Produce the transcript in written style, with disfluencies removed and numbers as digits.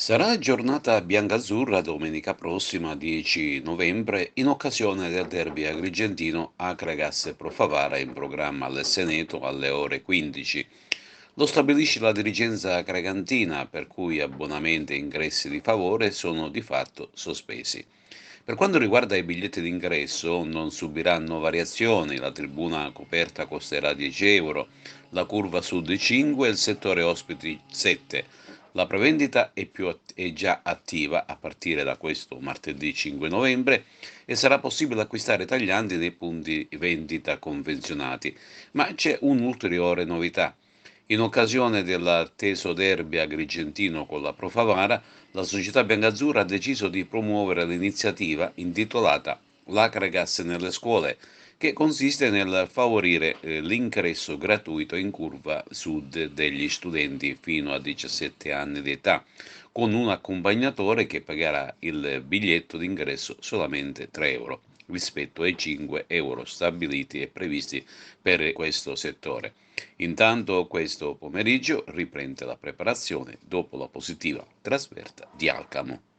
Sarà giornata biancazzurra domenica prossima, 10 novembre, in occasione del derby agrigentino Acregas-Pro Favara in programma all'Esseneto alle ore 15. Lo stabilisce la dirigenza acregantina, per cui abbonamenti e ingressi di favore sono di fatto sospesi. Per quanto riguarda i biglietti d'ingresso, non subiranno variazioni, la tribuna coperta costerà 10 euro, la curva sud 5 e il settore ospiti 7. La prevendita è già attiva a partire da questo martedì 5 novembre e sarà possibile acquistare tagliandi nei punti vendita convenzionati, ma c'è un'ulteriore novità. In occasione dell'atteso derby agrigentino con la Pro Favara, la società biancazzurra ha deciso di promuovere l'iniziativa intitolata L'Acregas nelle scuole, che consiste nel favorire l'ingresso gratuito in curva sud degli studenti fino a 17 anni di età, con un accompagnatore che pagherà il biglietto d'ingresso solamente 3 euro rispetto ai 5 euro stabiliti e previsti per questo settore. Intanto questo pomeriggio riprende la preparazione dopo la positiva trasferta di Alcamo.